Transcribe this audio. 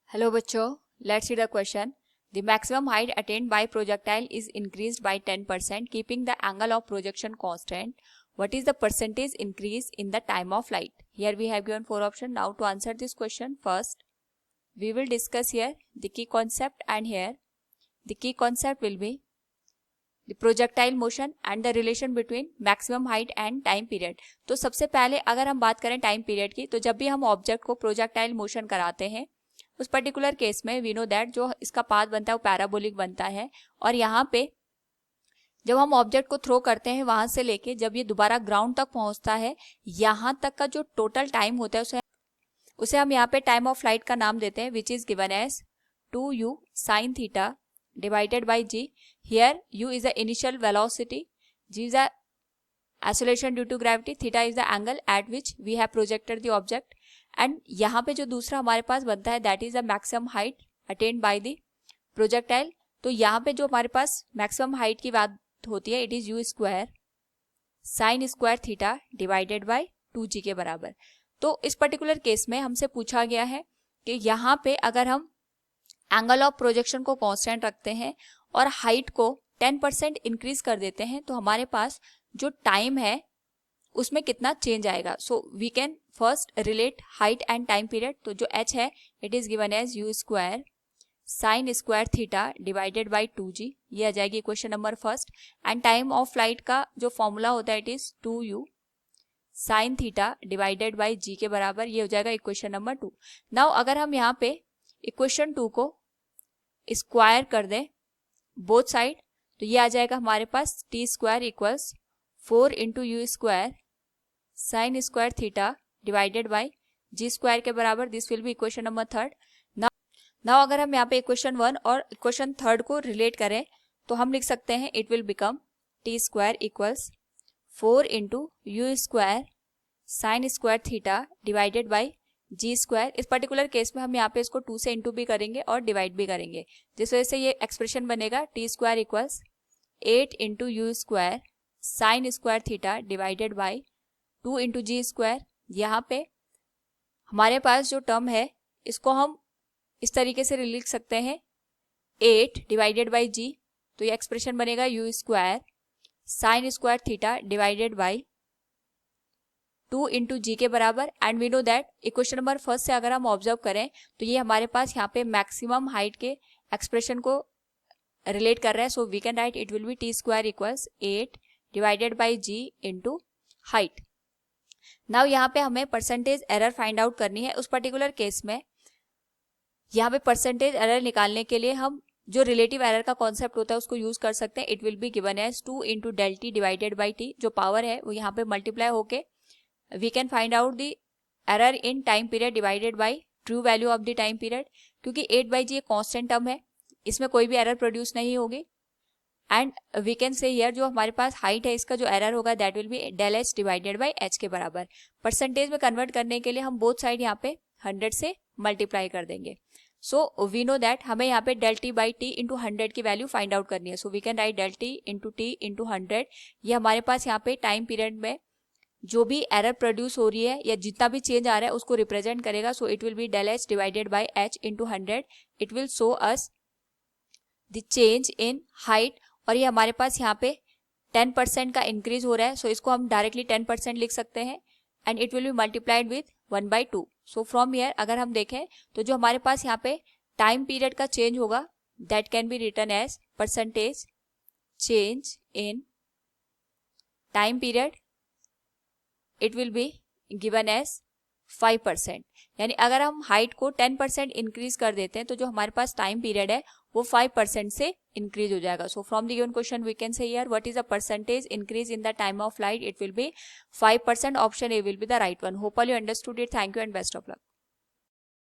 Hello बच्चों, let's see the question. The maximum height attained by projectile is increased by 10%, keeping the angle of projection constant. What is the percentage increase in the time of light? Here we have given 4 options. Now to answer this question, first we will discuss here the key concept, and here the key concept will be the projectile motion and the relation between maximum height and time period. तो सबसे पहले अगर हम बात करें time period की, तो जब भी हम ऑब्जेक्ट को प्रोजेक्टाइल मोशन कराते हैं उस पर्टिकुलर केस में वी नो दैट जो इसका पाथ बनता है वो पैराबोलिक बनता है. और यहाँ पे जब हम ऑब्जेक्ट को थ्रो करते हैं वहां से लेके जब ये दोबारा ग्राउंड तक पहुंचता है, यहाँ तक का जो टोटल टाइम होता है उसे हम यहाँ पे टाइम ऑफ फ्लाइट का नाम देते हैं, which is given as 2u sin theta divided by g. Here u is the initial velocity, g is the acceleration due to gravity, theta is the angle at which we have projected the object. And यहाँ पे जो दूसरा हमारे पास बनता है that is the maximum height attend by the projectile. तो यहाँ पे जो हमारे पास मैक्सिमम हाइट की बात होती है it is you square sine square theta divided by 2g के बराबर. तो इस पर्टिकुलर केस में हमसे पूछा गया है कि यहाँ पे अगर हम एंगल ऑफ प्रोजेक्शन को कांस्टेंट रखते हैं और हाइट को 10% इंक्रीज कर देते हैं तो हमारे पास जो टाइम है उसमें कितना चेंज आएगा. So we can first relate height and time period. तो जो h है it is given as u square sine square theta divided by 2g. ये आ जाएगी question number first. And time of flight का जो फॉर्मूला होता है it is 2u sine theta divided by g के बराबर. ये हो जाएगा इक्वेशन नंबर 2. नाउ अगर हम यहाँ पे इक्वेशन 2 को स्क्वायर कर दें बोथ साइड तो ये आ जाएगा हमारे पास T square equals 4 into u square sine square theta divided by ji square के बराबर. This will be equation number third. Now अगर हम यहाँ पे इक्वेशन 1 और इक्वेशन थर्ड को रिलेट करें तो हम लिख सकते हैं it will become T square equals 4 into u square sine square theta divided by ji square. इस पर्टिकुलर केस में हम यहाँ पे इसको 2 से इंटू भी करेंगे और डिवाइड भी करेंगे, जिस वजह से ये एक्सप्रेशन बनेगा T square equals 8 into u square sine square theta divided by 2 into g square. यहाँ पे हमारे पास जो टर्म है इसको हम इस तरीके से लिख सकते हैं 8 डिवाइडेड बाय जी. तो ये एक्सप्रेशन बनेगा u square sine square theta divided by 2 into g के बराबर. And we know that equation number first से अगर हम ऑब्जर्व करें तो ये हमारे पास यहाँ पे मैक्सिमम हाइट के एक्सप्रेशन को रिलेट कर रहा है. So we can write it will be T square equals 8 divided by g into height. Now यहाँ पे हमें परसेंटेज एरर फाइंड आउट करनी है. उस पर्टिकुलर केस में यहाँ पे परसेंटेज एरर निकालने के लिए हम जो रिलेटिव एरर का कॉन्सेप्ट होता है उसको यूज कर सकते हैं. It will be given as 2 into del T divided by T. जो पावर है वो यहाँ पे मल्टीप्लाई होके we can find out the error in time period divided by true value of the time period. क्योंकि 8/g एक constant term है, इसमें कोई भी एरर प्रोड्यूस नहीं होगी. And we can say here जो हमारे पास हाइट है इसका जो एरर होगा that will be del H divided by H के बराबर. परसेंटेज में कन्वर्ट करने के लिए हम बोथ साइड यहाँ पे 100 से मल्टीप्लाई कर देंगे. सो वी नो दैट हमें यहाँ पे del T by T into 100 की वैल्यू फाइंड आउट करनी है. So we can write del T into 100. ये हमारे पास यहाँ पे टाइम पीरियड में जो भी एरर प्रोड्यूस हो रही है या जितना भी चेंज आ रहा है उसको रिप्रेजेंट करेगा. So it will be del H divided by H into 100. It will show us the change in height. और ये हमारे पास यहाँ पे 10% का इंक्रीज हो रहा है. सो इसको हम डायरेक्टली 10% लिख सकते हैं and it will be multiplied with 1/2. So from here अगर हम देखें तो जो हमारे पास यहाँ पे टाइम पीरियड का चेंज होगा that can be written as percentage change in time period. It will be given as 5%. यानी अगर हम हाइट को 10% इंक्रीज कर देते हैं तो जो हमारे पास टाइम पीरियड है वो 5% से इंक्रीज हो जाएगा. So from the given question we can say here what is the percentage increase in the time of light. It will be 5%. Option A will be the right one. Hope all you understood it. Thank you and best of luck.